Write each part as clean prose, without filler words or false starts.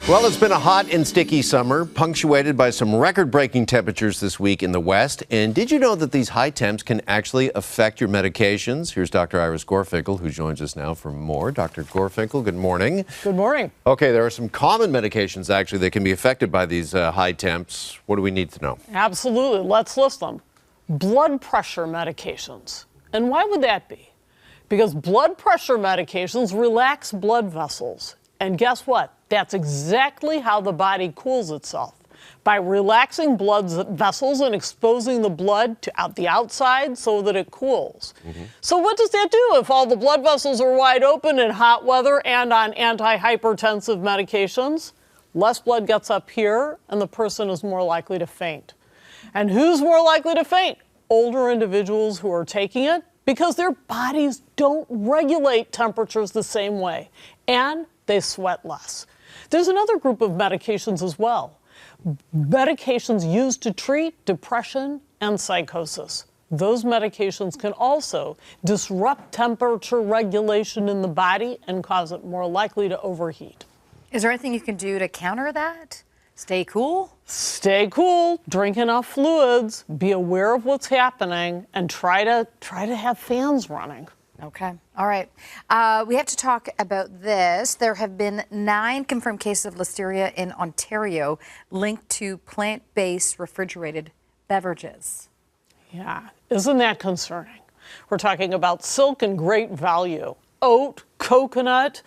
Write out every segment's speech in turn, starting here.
Well, it's been a hot and sticky summer, punctuated by some record-breaking temperatures this week in the West. And did you know that these high temps can actually affect your medications? Here's Dr. Gorfinkel, who joins us now for more. Dr. Gorfinkel, good morning. Good morning. Okay, there are some common medications, actually, that can be affected by these high temps. What do we need to know? Absolutely. Let's list them. Blood pressure medications. And why would that be? Because blood pressure medications relax blood vessels. And guess what? That's exactly how the body cools itself, by relaxing blood vessels and exposing the blood to the outside so that it cools. So what does that do if all the blood vessels are wide open in hot weather and on antihypertensive medications? Less blood gets up here and the person is more likely to faint. And who's more likely to faint? Older individuals who are taking it, because their bodies don't regulate temperatures the same way, and they sweat less. There's another group of medications as well. Medications used to treat depression and psychosis. Those medications can also disrupt temperature regulation in the body and cause it more likely to overheat. Is there anything you can do to counter that? Stay cool? Stay cool, drink enough fluids, be aware of what's happening, and try to have fans running. Okay. All right. We have to talk about this. There have been 9 confirmed cases of Listeria in Ontario linked to plant-based refrigerated beverages. Yeah, isn't that concerning? We're talking about Silk and Great Value, oat, coconut,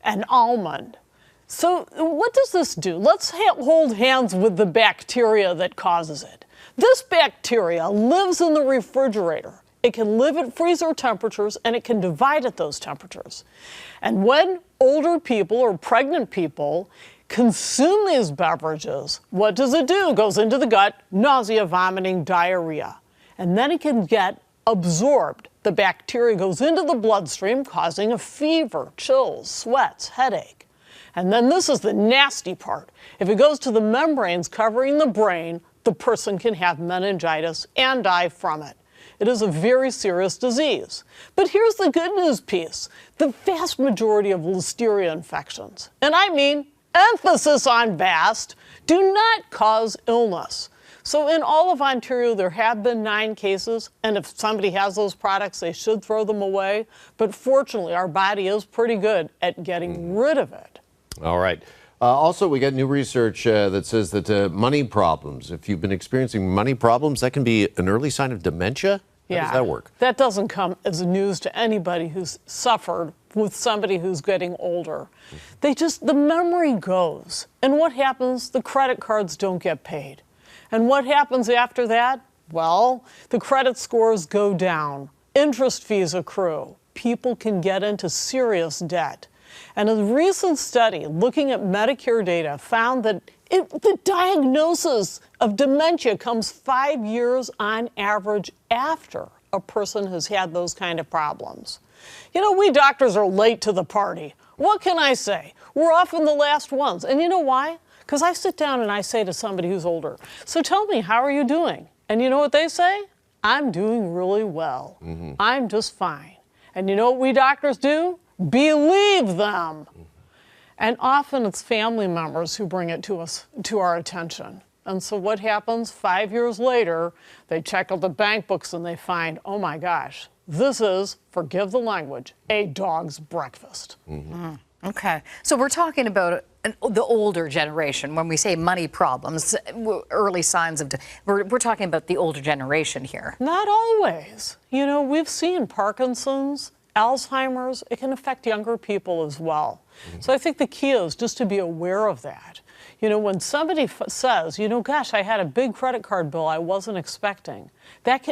and almond. So what does this do? Let's hold hands with the bacteria that causes it. This bacteria lives in the refrigerator. It can live at freezer temperatures, and it can divide at those temperatures. And when older people or pregnant people consume these beverages, what does it do? It goes into the gut, nausea, vomiting, diarrhea. And then it can get absorbed. The bacteria goes into the bloodstream, causing a fever, chills, sweats, headache. And then this is the nasty part. If it goes to the membranes covering the brain, the person can have meningitis and die from it. It is a very serious disease. But here's the good news piece. The vast majority of Listeria infections, and I mean emphasis on vast, do not cause illness. So in all of Ontario, there have been 9 cases, and if somebody has those products, they should throw them away. But fortunately, our body is pretty good at getting rid of it. All right. Also, we got new research that says that money problems, if you've been experiencing money problems, that can be an early sign of dementia? How does that work? That doesn't come as news to anybody who's suffered with somebody who's getting older. The memory goes. And what happens? The credit cards don't get paid. And what happens after that? Well, the credit scores go down. Interest fees accrue. People can get into serious debt. And a recent study looking at Medicare data found that the diagnosis of dementia comes 5 years on average after a person has had those kind of problems. You know, we doctors are late to the party. What can I say? We're often the last ones. And you know why? Because I sit down and I say to somebody who's older, so tell me, how are you doing? And you know what they say? I'm doing really well. I'm just fine. And you know what we doctors do? Believe them. And often it's family members who bring it to our attention. And so what happens 5 years later, they check out the bank books and they find, oh my gosh, this is, forgive the language, a dog's breakfast. Okay. So we're talking about the older generation. When we say money problems, early signs of, we're talking about the older generation here. Not always. You know, we've seen Parkinson's, Alzheimer's, it can affect younger people as well. So I think the key is just to be aware of that. You know, when somebody says, you know, gosh, I had a big credit card bill I wasn't expecting,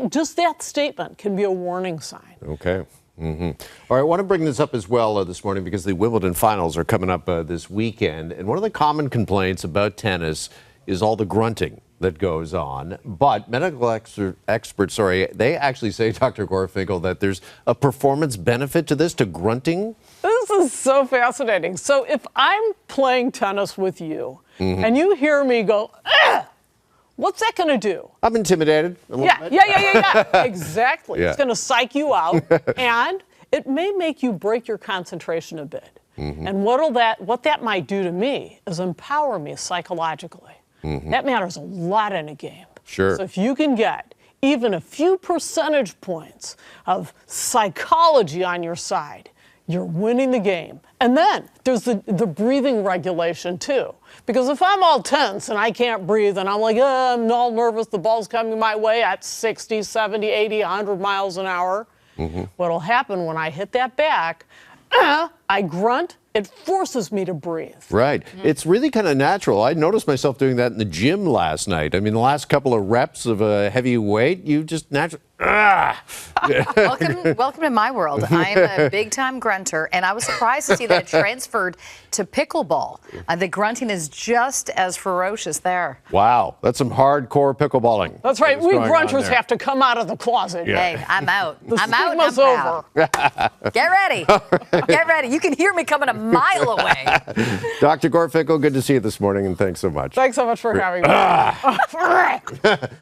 just that statement can be a warning sign. Okay. All right, I want to bring this up as well this morning because the Wimbledon finals are coming up this weekend. And one of the common complaints about tennis is all the grunting that goes on. But medical experts, they actually say, Dr. Gorfinkel, that there's a performance benefit to this, to grunting. This is so fascinating. So if I'm playing tennis with you and you hear me go, ah, what's that going to do? I'm intimidated a little bit. Yeah. Exactly. Yeah. It's going to psych you out, and it may make you break your concentration a bit. And what that might do to me is empower me psychologically. That matters a lot in a game. Sure. So if you can get even a few percentage points of psychology on your side, you're winning the game. And then there's the breathing regulation too. Because if I'm all tense and I can't breathe and I'm like, I'm all nervous, the ball's coming my way at 60, 70, 80, 100 miles an hour, what'll happen when I hit that back, I grunt, it forces me to breathe. Right. It's really kind of natural. I noticed myself doing that in the gym last night. I mean, the last couple of reps of a heavy weight, you just naturally, Welcome to my world. I'm a big-time grunter, and I was surprised to see that it transferred to pickleball. The grunting is just as ferocious there. Wow, that's some hardcore pickleballing. That's right. What's We going on grunters there? have to come out of the closet. Hey, I'm out. I'm out. Stigma's I'm proud. over. Get ready. Get ready. You can hear me coming a mile away. Dr. Gorfinkel, good to see you this morning, and thanks so much. Thanks so much for having me.